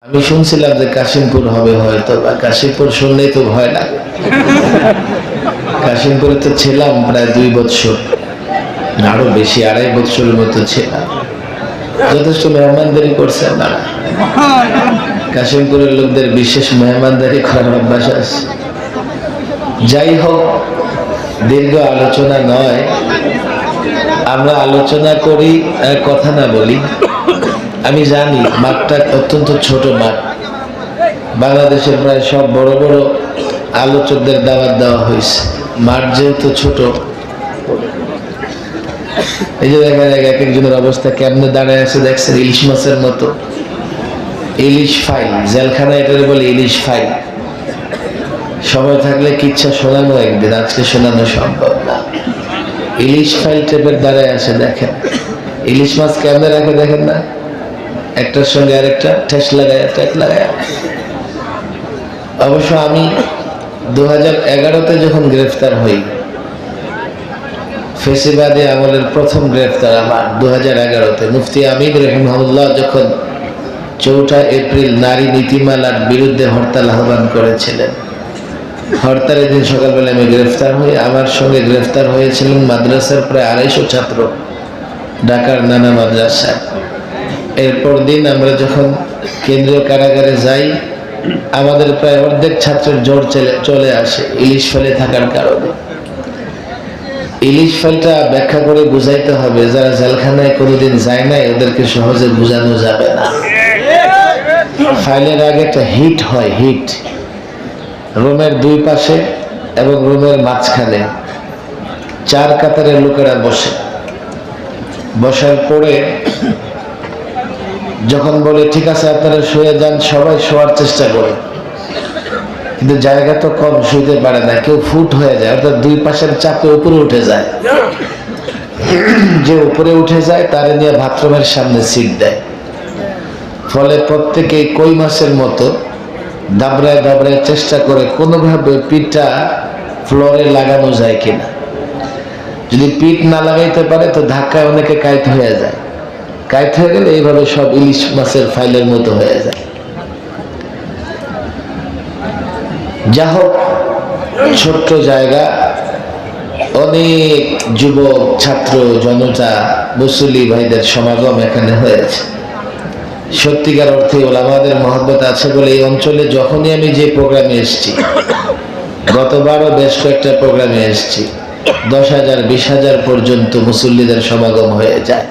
আমি শুনছিলাম যে কাশিমপুর হবে, হয়তো বা কাশিমপুর শুনলেই তো ভয় লাগে। কাশিমপুরে তো ছিলাম প্রায় 2 বছর, আরো বেশি 2.5 বছরের মতো ছিলাম। যথেষ্ট মেহমানদারি করছেন না? কাশিমপুরের লোকদের বিশেষ মেহমানদারি করার অভ্যাস আছে। যাই হোক, দীর্ঘ আলোচনা নয়, আমরা আলোচনা করি আর কথা না বলি। আমি জানি মাঠটা অত্যন্ত ছোট মাঠ, বাংলাদেশের প্রায় সব বড় বড় আলোচকদের দাওয়াত দেওয়া হয়েছে। মাঠ যেহেতু ছোট, এই যে দেখা যায় এক একজনের অবস্থা কেমনে দাঁড়ায় আছে দেখছেন, ইলিশ মাছের মতো। ইলিশ ফাইল, জেলখানা এটারে বলে ইলিশ ফাইল। সময় থাকলে কিচ্ছা শোনানো একদিন, আজকে শোনানো সম্ভব না। ইলিশ ফাইল টাইপের দাঁড়ায় আছে দেখেন। ইলিশ মাছ কেমনে রাখে দেখেন না, একটার সঙ্গে আরেকটা ঠেস লাগায় ট্যাক লাগায়। অবশ্য আমি 2011-তে যখন গ্রেফতার হই, ফেসিবাদী আমলের প্রথম গ্রেফতার আমার 2011-তে, মুফতি আমিন রহিমাহুল্লাহ যখন 4 এপ্রিল নারী নীতিমালার বিরুদ্ধে হরতাল আহ্বান করেছিলেন, হরতালের দিন সকালবেলা আমি গ্রেফতার হই। আমার সঙ্গে গ্রেফতার হয়েছিলেন মাদ্রাসার প্রায় 250 ছাত্র, ঢাকার নানা মাদ্রাসায়। এরপর দিন আমরা যখন কেন্দ্রীয় কারাগারে যাই, আমাদের প্রায় অর্ধেক ছাত্রের জোর চলে আসে ইলিশ ফেলে থাকার কারণে। ইলিশ ফেলটা ব্যাখ্যা করে বুঝাইতে হবে, যারা জেলখানায় কোনোদিন যায় নাই ওদেরকে সহজে বোঝানো যাবে না। ফাইলের আগে একটা হিট হয়, হিট রুমের 2 পাশে এবং রুমের মাঝখানে 4 কাতারের লোকেরা বসে। বসার পরে যখন বলে ঠিক আছে আপনারা শুয়ে যান, সবাই শোয়ার চেষ্টা করে, কিন্তু জায়গা তো কম, শুইতে পারে না, কেউ ফুট হয়ে যায়, অর্থাৎ 2 পাশের চাপে উপরে উঠে যায়। যে উপরে উঠে যায় তারে নিয়ে বাথরুমের সামনে সিট দেয়। ফলে প্রত্যেকেই কই মাছের মতো দাবড়ায় দাবড়ায় চেষ্টা করে কোনোভাবে পিঠটা ফ্লোরে লাগানো যায় কিনা। যদি পিঠ না লাগাইতে পারে তো ধাক্কায় অনেকে কাইট হয়ে যায়। কাইট হয়ে গেলে এইভাবে সব ইলিশ মাছের ফাইলের মতো হয়ে যায়। যা হোক, ছোট্ট জায়গা, অনেক যুবক ছাত্র জনতা মুসল্লি ভাইদের সমাগম এখানে হয়েছে। সত্যিকার অর্থে ওলামাদের মহব্বত আছে বলে এই অঞ্চলে যখনই আমি যে প্রোগ্রামে এসেছি, গতবারও বেশ কয়েকটা প্রোগ্রামে এসেছি, 10,000 20,000 পর্যন্ত মুসল্লিদের সমাগম হয়ে যায়।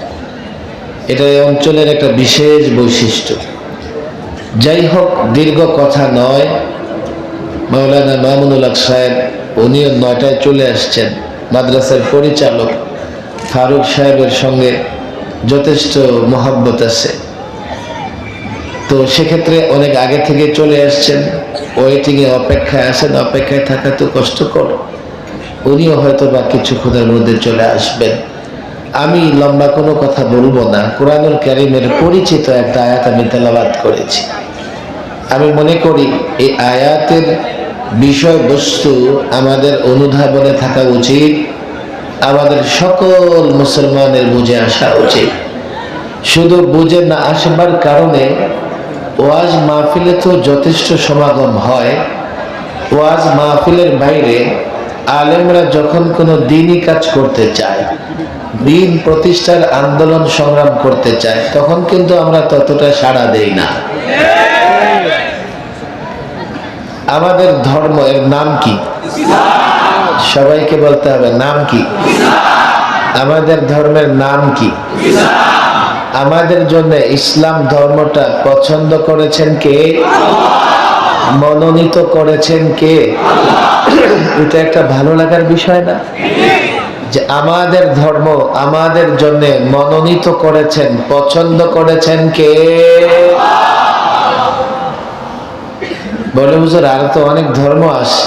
এটা এই অঞ্চলের একটা বিশেষ বৈশিষ্ট্য। যাই হোক, দীর্ঘ কথা নয়, মাওলানা মামুনুল হক সাহেব উনিও 9টায় চলে আসছেন। মাদ্রাসার পরিচালক ফারুক সাহেবের সঙ্গে যথেষ্ট মহব্বত আছে, তো সেক্ষেত্রে অনেক আগে থেকে চলে আসছেন, ওয়েটিংয়ে অপেক্ষায় আছেন। অপেক্ষায় থাকা তো কষ্টকর, উনিও হয়তো বা কিছুক্ষণের মধ্যে চলে আসবেন। আমি লম্বা কোনো কথা বলবো না। কোরআনুল কারীমের পরিচিত একটা আয়াত আমি তেলাওয়াত করেছি। আমি মনে করি এই আয়াতের বিষয়বস্তু আমাদের অনুধাবনে থাকা উচিত, আমাদের সকল মুসলমানের বুঝে আসা উচিত। শুধু বুঝে না আসবার কারণে ওয়াজ মাহফিলে তো যথেষ্ট সমাগম হয়, ওয়াজ মাহফিলের বাইরে আলেমরা যখন কোনো দ্বীনি কাজ করতে চায়, দ্বীন প্রতিষ্ঠার আন্দোলন সংগ্রাম করতে চায়, তখন কিন্তু আমরা ততটা সাড়া দেই না। আমাদের ধর্ম এর নাম কি? সবাইকে বলতে হবে নাম কি? আমাদের ধর্মের নাম কি? আমাদের জন্য ইসলাম ধর্মটা পছন্দ করেছেন কে? মনোনীত করেছেন কে? এটা একটা ভালো লাগার বিষয় না, যে আমাদের ধর্ম আমাদের জন্য মনোনীত করেছেন, পছন্দ করেছেন কে? বলে হুজুর আরো তো অনেক ধর্ম আছে।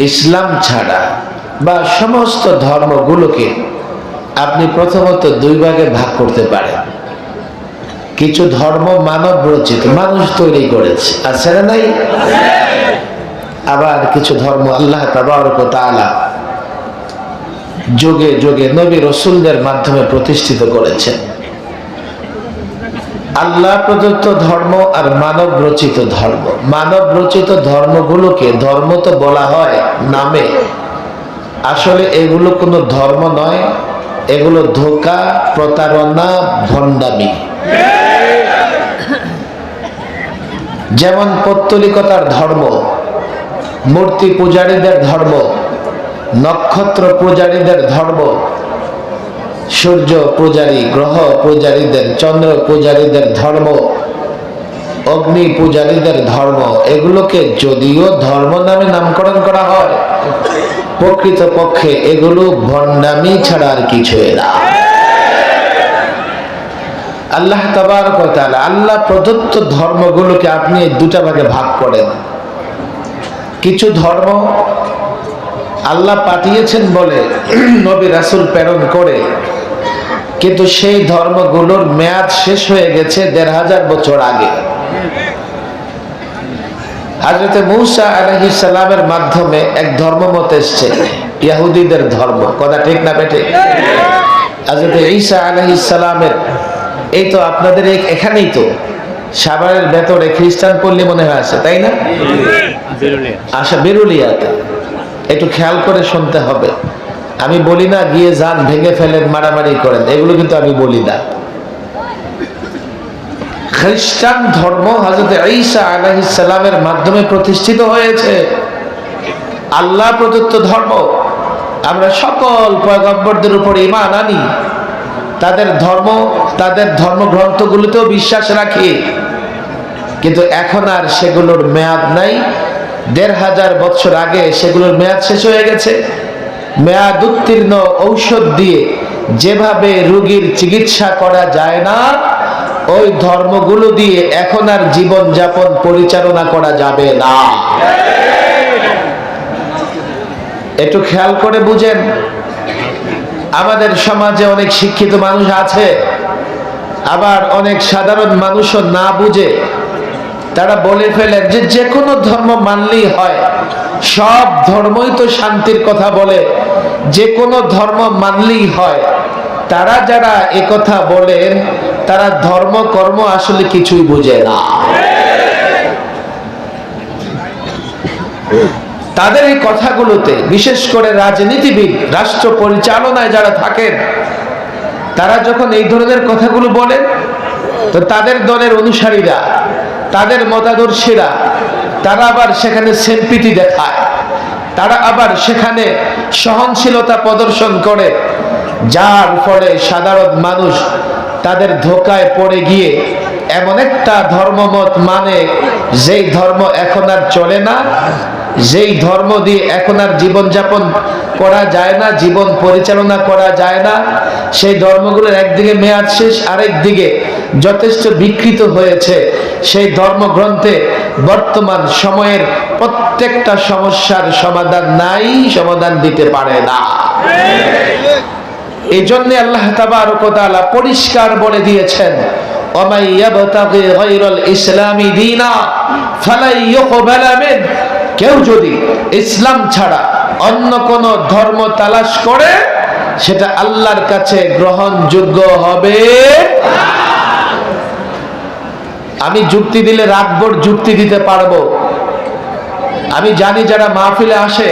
ইসলাম ছাড়া বা সমস্ত ধর্মগুলোকে আপনি প্রথমত 2 ভাগে ভাগ করতে পারেন। কিছু ধর্ম মানব রচিত, মানুষ তৈরি করেছে, আছে না নাই? আবার কিছু ধর্ম আল্লাহ তাবারক ওয়া তাআলা যুগে যুগে নবী রাসূলদের মাধ্যমে প্রতিষ্ঠিত করেছেন। আল্লাহ প্রদত্ত ধর্ম আর মানব রচিত ধর্ম। মানব রচিত ধর্মগুলোকে ধর্ম তো বলা হয় নামে, আসলে এগুলো কোনো ধর্ম নয়, এগুলো ধোঁকা, প্রতারণা, ভণ্ডামি। যেমন পৌত্তলিকতার ধর্ম, মূর্তি পূজারীদের ধর্ম, নক্ষত্র পূজারীদের ধর্ম, সূর্য পূজারী, গ্রহ পূজারীদের, চন্দ্র পূজারীদের ধর্ম, অগ্নি পূজারীদের ধর্ম, এগুলোকে যদিও ধর্ম নামে নামকরণ করা হয়, প্রকৃতপক্ষে এগুলো ভণ্ডামি ছাড়া আর কিছুই না। আল্লাহ তাবারক ওয়া তাআলা আল্লাহ প্রদত্ত ধর্মগুলোকে আপনি এই দুটা ভাগে ভাগ করেন। কিছু ধর্ম আল্লাহ পাঠিয়েছেন বলে নবী রাসূল প্রেরণ করে, কিন্তু সেই ধর্মগুলোর মেয়াদ শেষ হয়ে গেছে ১৫০০ বছর আগে। হযরত মূসা আলাইহিস সালামের মাধ্যমে এক ধর্মমত এসেছে, ইহুদিদের ধর্ম। কথা ঠিক না বেঠে? হযরত ঈসা আলাইহিস সালামের, এই তো আপনাদের এখানেই তো সাভারের ভেতরে খ্রিস্টান পল্লী মনে হয় আছে, তাই না? আশা বেরুলিয়াতে। একটু খেয়াল করে শুনতে হবে, আমি বলি না গিয়ে যান ভেঙে ফেলেন মারামারি করেন, এগুলো কিন্তু আমি বলি না। খ্রিস্টান ধর্ম হযরত ঈসা আলাইহিস সালামের মাধ্যমে প্রতিষ্ঠিত হয়েছে, আল্লাহ প্রদত্ত ধর্ম। আমরা সকল পয়গম্বরদের উপর ঈমান আনি, তাদের ধর্ম, তাদের ধর্মগ্রন্থগুলোতেও বিশ্বাস রাখি, কিন্তু এখন আর সেগুলোর মেয়াদ নাই। ১৫০০ বছর আগে সেগুলোর মেয়াদ শেষ হয়ে গেছে। মেয়াদ উত্তীর্ণ ঔষধ দিয়ে যেভাবে রোগীর চিকিৎসা করা যায় না, ওই ধর্মগুলো দিয়ে এখন আর জীবন যাপন পরিচালনা করা যাবে না। একটু খেয়াল করে বুঝেন, আমাদের সমাজে অনেক শিক্ষিত মানুষ আছে, আবার অনেক সাধারণ মানুষও না বুঝে তারা বলে ফেলেন যে যে কোনো ধর্ম মানলেই হয়, সব ধর্মই তো শান্তির কথা বলে, যে কোনো ধর্ম মানলেই হয়। তারা যারা একথা বলেন তারা ধর্ম কর্ম আসলে কিছুই বুঝে না। তাদের এই কথাগুলোতে বিশেষ করে রাজনীতিবিদ, রাষ্ট্র পরিচালনায় যারা থাকেন, তারা যখন এই ধরনের কথাগুলো বলেন, তো তাদের দলের অনুসারীরা, তাদের মতাদর্শীরা, তারা আবার সেখানে সেলফিটি দেখায়, তারা আবার সেখানে সহনশীলতা প্রদর্শন করে, যার ফলে সাধারণ মানুষ তাদের ধোঁকায় পড়ে গিয়ে এমন একটা ধর্মমত মানে, যেই ধর্ম এখন আর চলে না, যেই ধর্ম দিয়ে এখন আর জীবনযাপন করা যায় না, জীবন পরিচালনা করা যায় না। সেই ধর্মগুলোর একদিকে মেয়াদ শেষ, আরেক দিকে যথেষ্ট বিকৃত হয়েছে। সেই ধর্মগ্রন্থে বর্তমান সময়ের প্রত্যেকটা সমস্যার সমাধান নাই, সমাধান দিতে পারে না। এই জন্য আল্লাহ তাবারক ওয়া তাআলা পরিষ্কার বলে দিয়েছেন, ওয়ামাই ইয়াবতাগি গায়রাল ইসলামি দীনা ফালাই ইউকবালা মিন, কেউ যদি ইসলাম ছাড়া অন্য কোন ধর্ম তালাশ করে সেটা আল্লাহর কাছে গ্রহণযোগ্য হবে। আমি যুক্তি দিলে রাতভর যুক্তি দিতে পারবো। আমি জানি যারা মাহফিলে আসে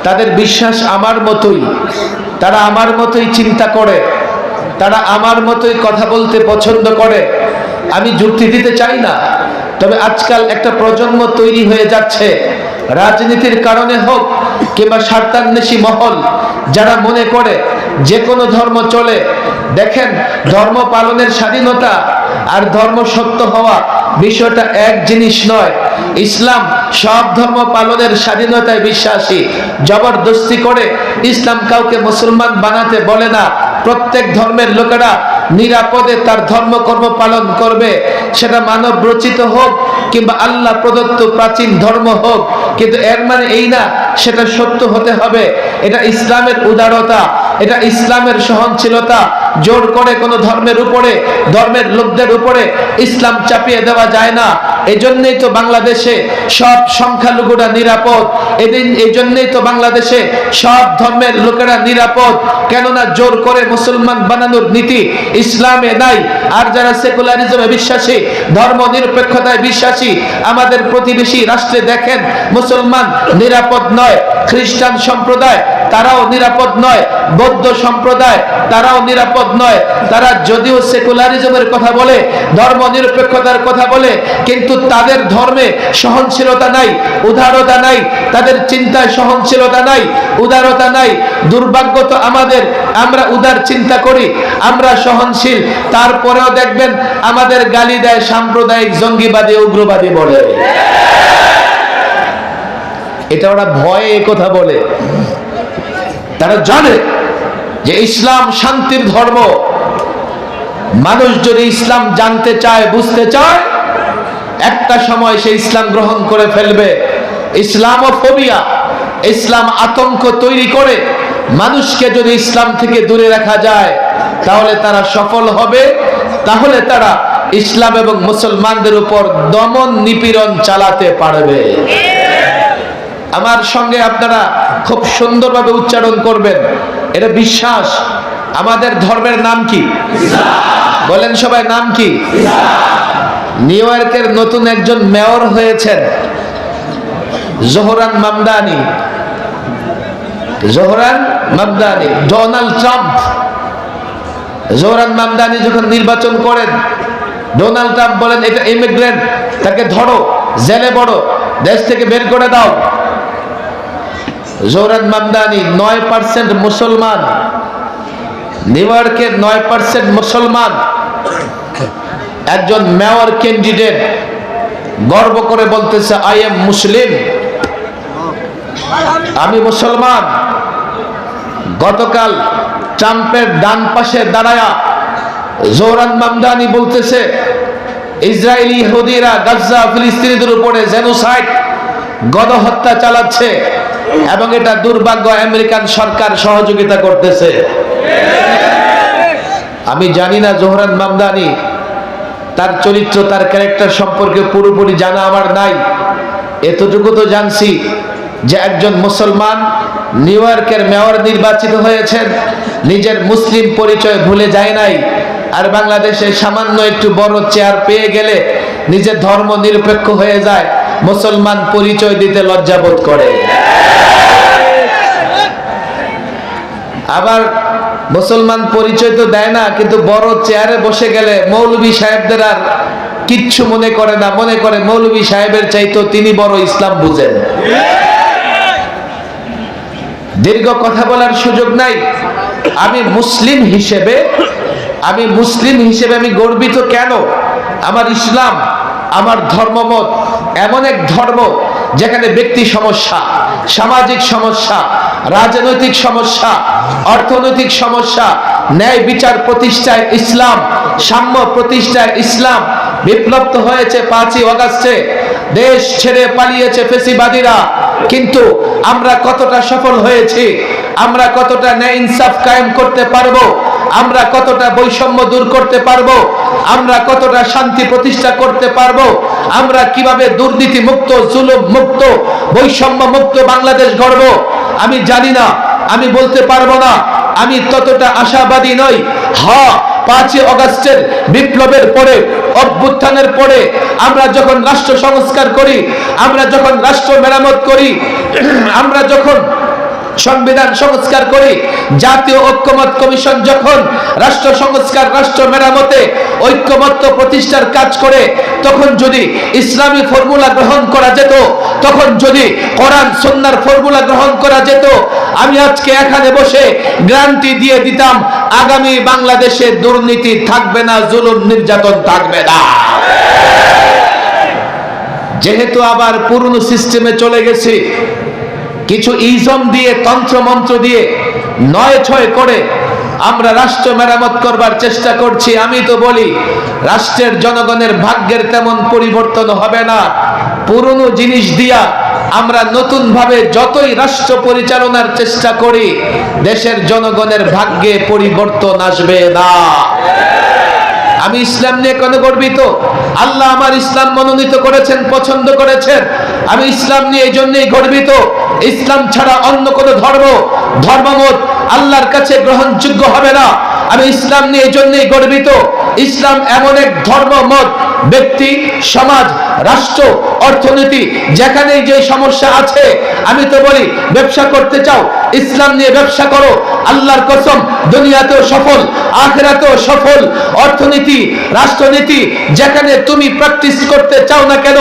তাদের বিশ্বাস আমার মতোই, তারা আমার মতোই চিন্তা করে, তারা আমার মতোই কথা বলতে পছন্দ করে। আমি যুক্তি দিতে চাই না, তবে আজকাল একটা প্রজন্ম তৈরি হয়ে যাচ্ছে, রাজনীতির কারণে হোক কিংবা স্বার্থান্বেষী মহল, যারা মনে করে যে কোনো ধর্ম চলে। দেখেন, ধর্ম পালনের স্বাধীনতা আর ধর্ম সত্য হওয়া বিষয়টা এক জিনিস নয়। ইসলাম সব ধর্ম পালনের স্বাধীনতায় বিশ্বাসী। জবরদস্তি করে ইসলাম কাউকে মুসলমান বানাতে বলে না। প্রত্যেক ধর্মের লোকেরা নিরাপদে তার ধর্মকর্ম পালন করবে, সেটা মানব রচিত হোক কিংবা আল্লাহ প্রদত্ত প্রাচীন ধর্ম হোক, কিন্তু এর মানে এই না সেটা সত্য হতে হবে। এটা ইসলামের উদারতা। এটা ইসলামের সহনশীলতা। জোর করে কোনো ধর্মের উপরে, ধর্মের লোকদের উপরে ইসলাম চাপিয়ে দেওয়া যায় না। এই জন্যই তো বাংলাদেশে সব সংখ্যালঘুরা নিরাপদ। এই জন্যই তো বাংলাদেশে সব ধর্মের লোকেরা নিরাপদ। কেননা জোর করে মুসলমান বানানোর নীতি ইসলামে নাই। আর যারা সেকুলারিজমে বিশ্বাসী, ধর্ম নিরপেক্ষতায় বিশ্বাসী, আমাদের প্রতিবেশী রাষ্ট্রে দেখেন মুসলমান নিরাপদ নয়, খ্রিস্টান সম্প্রদায় তারাও নিরাপদ নয়, বৌদ্ধ সম্প্রদায় তারাও নিরাপদ নয়। তারা যদিও সেকুলারিজমের কথা বলে, ধর্ম নিরপেক্ষতার কথা বলে, কিন্তু তাদের ধর্মে সহনশীলতা নাই, উদারতা নাই, তাদের চিন্তায় সহনশীলতা নাই, উদারতা নাই। দুর্ভাগ্য তো আমাদের, আমরা উদার চিন্তা করি, আমরা সহনশীল, তারপরেও দেখবেন আমাদের গালি দেয় সাম্প্রদায়িক, জঙ্গিবাদী, উগ্রবাদী বলে। এটা ওরা ভয়ে কথা বলে। তারা জানে যে ইসলাম শান্তির ধর্ম। মানুষ যদি ইসলাম জানতে চায়, বুঝতে চায়, একটা সময় সে ইসলাম গ্রহণ করে ফেলবে। ইসলামোফোবিয়া, ইসলাম আতঙ্ক তৈরি করে মানুষকে যদি ইসলাম থেকে দূরে রাখা যায়, তাহলে তারা সফল হবে। তাহলে তারা ইসলাম এবং মুসলমানদের উপর দমন নিপীড়ন চালাতে পারবে। আমার সঙ্গে আপনারা খুব সুন্দরভাবে উচ্চারণ করবেন, এটা বিশ্বাস। আমাদের ধর্মের নাম কি? বলেন সবাই, নাম কি? নিউ ইয়র্কের নতুন একজন মেয়র হয়েছেন Zohran Mamdani. Zohran Mamdani, Donald Trump. Zohran Mamdani যখন নির্বাচন করেন, ডোনাল্ড ট্রাম্প বলেন এটা ইমিগ্রেন্ট, তাকে ধরো, জেলে বড়, দেশ থেকে বের করে দাও। জোহরান মামদানি 9% মুসলমান, নিউ ইয়র্কের 9% মুসলমান, একজন মেয়র ক্যান্ডিডেট গর্ব করে বলতেছে আই এম মুসলিম, আমি মুসলমান। গতকাল ট্রাম্পের ডান পাশে দাঁড়ায়া জোহরান মামদানি বলতেছে ইসরায়েলি ইহুদিরা গাজা ফিলিস্তিনিদের উপরে জেনোসাইড, গণহত্যা চালাচ্ছে এবং এটা দুর্ভাগ্য আমেরিকান সরকার সহযোগিতা করতেছে। আমি জানি না জোহরান মামদানি, তার চরিত্র, তার ক্যারেক্টার সম্পর্কে পুরোপুরি জানা আমার নাই। এতটুকু তো জানছি যে একজন মুসলমান নিউ ইয়র্কের মেয়র নির্বাচিত হয়েছেন, নিজের মুসলিম পরিচয় ভুলে যায় নাই। আর বাংলাদেশে সামান্য একটু বড় চেয়ার পেয়ে গেলে নিজের ধর্ম নিরপেক্ষ হয়ে যায়, মুসলমান পরিচয় দিতে লজ্জাবোধ করে। আবার মুসলমান পরিচয় তো দেয় না, কিন্তু বড় চেয়ারে বসে গেলে মৌলভী সাহেবদের আর কিচ্ছু মনে করে না, মনে করে মৌলভী সাহেবের চাইতো তিনি বড় ইসলাম বুঝেন। দীর্ঘ কথা বলার সুযোগ নাই। আমি মুসলিম হিসেবে আমি গর্বিত। কেন? আমার ইসলাম, আমার ধর্মমত এমন এক ধর্ম যেখানে ব্যক্তি সমস্যা, সামাজিক সমস্যা, রাজনৈতিক সমস্যা, অর্থনৈতিক সমস্যা, ন্যায় বিচার প্রতিষ্ঠায় ইসলাম, সাম্য প্রতিষ্ঠায় ইসলাম। বিপ্লব তো হয়েছে 5ই আগস্টে, দেশ ছেড়ে পালিয়েছে ফেসিবাদীরা, কিন্তু আমরা কতটা সফল হয়েছি? আমরা কতটা ন্যায় ইনসাফ কায়েম করতে পারবো? আমরা কতটা বৈষম্য দূর করতে পারবো? আমরা কতটা শান্তি প্রতিষ্ঠা করতে পারবো? আমরা কিভাবে দুর্নীতি মুক্ত, জুলুম মুক্ত, বৈষম্য মুক্ত বাংলাদেশ গড়ব? আমি জানি না, আমি বলতে পারবো না, আমি ততটা আশাবাদী নই। হ্যাঁ, 5ই আগস্টের বিপ্লবের পরে, অভ্যুত্থানের পরে আমরা যখন রাষ্ট্র সংস্কার করি, আমরা যখন রাষ্ট্র মেরামত করি, আমরা যখন সংবিধান সংস্কার করি, জাতীয় ঐক্যমত কমিশন যখন রাষ্ট্র সংস্কার, রাষ্ট্র মেরামতে ঐক্যমত্য প্রতিষ্ঠার কাজ করে, তখন যদি ইসলামী ফর্মুলা গ্রহণ করা যেত, তখন যদি কোরআন সুন্নাহর ফর্মুলা গ্রহণ করা যেত, আমি আজকে এখানে বসে গ্যারান্টি দিয়ে দিতাম আগামী বাংলাদেশে দুর্নীতি থাকবে না, জুলুম নির্যাতন থাকবে না। যেহেতু আবার পুরনো সিস্টেমে চলে গেছি, কিছু ইজম দিয়ে, তন্ত্র মন্ত্র দিয়ে 9-6 করে আমরা রাষ্ট্র মেরামত করবার চেষ্টা করছি। আমি তো বলি রাষ্ট্রের জনগণের ভাগ্যের তেমন পরিবর্তন হবে না। পুরনো জিনিস দিয়া আমরা নতুন ভাবে যতই রাষ্ট্র পরিচালনার চেষ্টা করি, দেশের জনগণের ভাগ্যে পরিবর্তন আসবে না। আমি ইসলাম নিয়ে কেন গর্বিত? আল্লাহ আমার ইসলাম মনোনীত করেছেন, পছন্দ করেছেন। আমি ইসলাম নিয়ে এই জন্যই গর্বিত। ইসলাম ছাড়া অন্য কোন ধর্মমত আল্লাহর কাছে গ্রহণযোগ্য হবে না। আমি ইসলাম নিয়ে এই জন্যই গর্বিত। ইসলাম এমন এক ধর্মমত, ব্যক্তি, সমাজ, রাষ্ট্র, অর্থনীতি, যেখানেই যে সমস্যা আছে, আমি তো বলি ব্যবসা করতে চাও, ইসলাম নিয়ে ব্যবসা করো, আল্লাহর কসম দুনিয়াতেও সফল, আখিরাতেও সফল। অর্থনীতি, রাষ্ট্রনীতি যেখানে তুমি প্র্যাকটিস করতে চাও না কেন,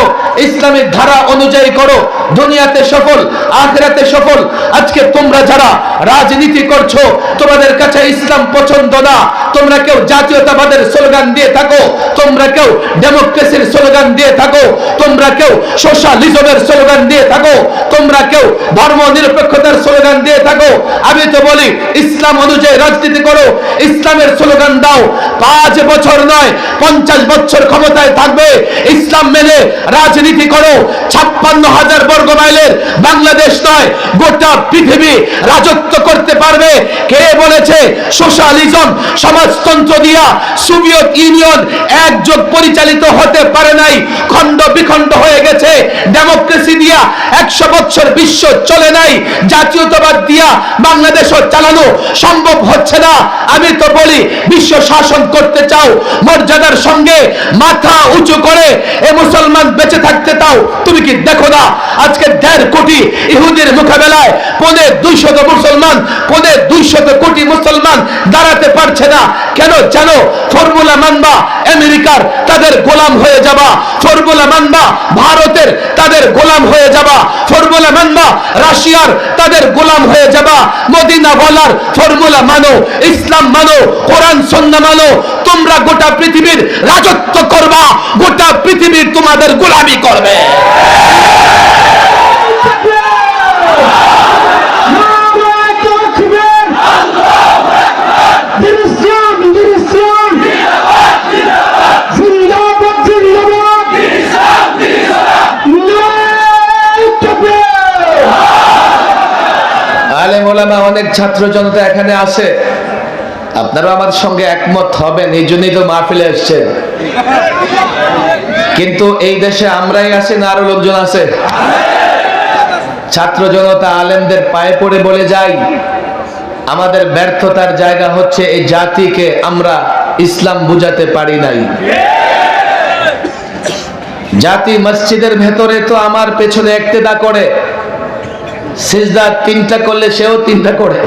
ইসলামের ধারা অনুযায়ী করো, দুনিয়াতে সফল, আখিরাতে সফল। আজকে তোমরা যারা রাজনীতি করছো, তোমাদের কাছে ইসলাম পছন্দ না, তোমরা কেউ জাতীয়তাবাদের স্লোগান দিয়ে থাকো, তোমরা কেউ ডেমোক্রেসির স্লোগান দিয়ে থাকো, তোমরা কেউ সোশ্যালিজমের স্লোগান দিয়ে থাকো, তোমরা কেউ ধর্ম নিরপেক্ষতার স্লোগান দিয়ে থাকো। আমি তো বলি ইসলাম অনুযায়ী রাজনীতি করো, ইসলামের স্লোগান দাও। 5 বছর নয় 50 বছর ক্ষমতায় থাকবে, ইসলাম মেনে রাজনীতি করো। 56,000 বর্গ মাইলের বাংলাদেশ নয়, গোটা পৃথিবী রাজত্ব করতে পারবে। কে বলেছে সোশ্যালিজম, সমাজতন্ত্র দিয়া সোভিয়েত ইউনিয়ন একযোগ পরিচালিত হতে পারে নাই, খণ্ড বিখণ্ড হয়ে গেছে। ডেমোক্রেসি দিয়া 100 বছর বিশ্ব চলে নাই, জাতীয়তাবাদ দিয়া বাংলাদেশও চালানো সম্ভব হচ্ছে না। আমি তো বলি বিশ্ব শাসন করতে চাও, মর্যাদার সঙ্গে মাথা উঁচু করে এ মুসলমান বেঁচে থাকতে চাও, তুমি কি দেখো না আজকে 1.5 কোটি ইহুদির মোকাবেলায় 250 মুসলমান, 200 কোটি মুসলমান দাঁড়াতে পারছে না। কেন জানো? ফর্মুলা মানবা আমেরিকার, তাদের গোলাম হয়ে যাবা। ফর্মুলা মানবা ভারতের, তাদের গোলাম হয়ে যাবা। ফর্মুলা মানবা রাশিয়ার, তাদের গোলাম হয়ে যাবা। মদিনা বলার ফর্মুলা মানো, ইসলাম মানো, কোরআন সুন্নাহ মানো, তোমরা গোটা পৃথিবীর রাজত্ব করবা, গোটা পৃথিবীর তোমাদের গোলামি করবে। আলেম ওলামা, অনেক ছাত্র জনতা এখানে আসে, আপনারা আমার সঙ্গে একমত হবেন, এই জন্যই তো মাহফিলে এসেছেন। কিন্তু এই দেশে আমরাই আছি না আরো লোকজন আছে? ছাত্র জনতা আলেমদের পায়ে পড়ে বলে যাই, আমাদের ব্যর্থতার জায়গা হচ্ছে এই জাতিকে আমরা ইসলাম বুঝাতে পারি নাই। জাতি মসজিদের ভেতরে তো আমার পেছনে ইক্তেদা করে, সিজদা 3টা করলে সেও 3টা করে,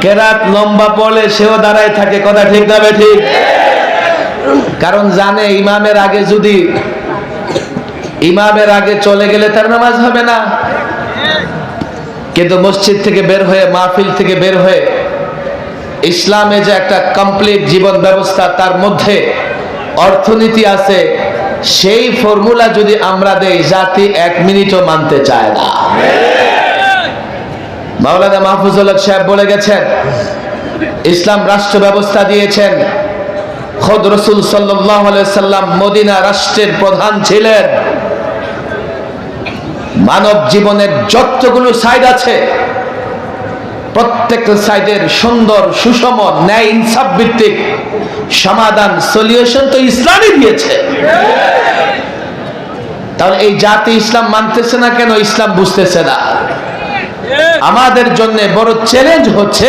কেরাত লম্বা পড়লে সেও দাঁড়ায় থাকে। কথা ঠিক না ঠিক? কারণ জানে ইমামের আগে চলে গেলে তার নামাজ হবে না। কিন্তু মসজিদ থেকে বের হয়ে, মাহফিল থেকে বের হয়ে, ইসলামে যে একটা কমপ্লিট জীবন ব্যবস্থা, তার মধ্যে অর্থনীতি আছে, সেই ফর্মুলা যদি আমরা দেই, জাতি 1 মিনিটও মানতে চায় না। মাওলানা মাহফুজুল হক সাহেব বলে গেছেন, ইসলাম রাষ্ট্র ব্যবস্থা দিয়েছেন। খোদ রাসূল সাল্লাল্লাহু আলাইহি সাল্লাম মদিনা রাষ্ট্রের প্রধান ছিলেন। মানব জীবনের যতগুলো সাইড আছে, প্রত্যেকটা সাইডের সুন্দর, সুষম, ন্যায় ইনসাফ ভিত্তিক সমাধান, সলিউশন তো ইসলামই দিয়েছে। তাহলে এই জাতি ইসলাম মানতেছে না কেন? ইসলাম বুঝতেছে না। আমাদের জন্য বড় চ্যালেঞ্জ হচ্ছে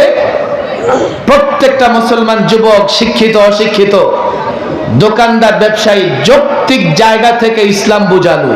প্রত্যেকটা মুসলমান যুবক, শিক্ষিত অশিক্ষিত, দোকানদার, ব্যবসায়ী, যৌক্তিক জায়গা থেকে ইসলাম বুঝানো।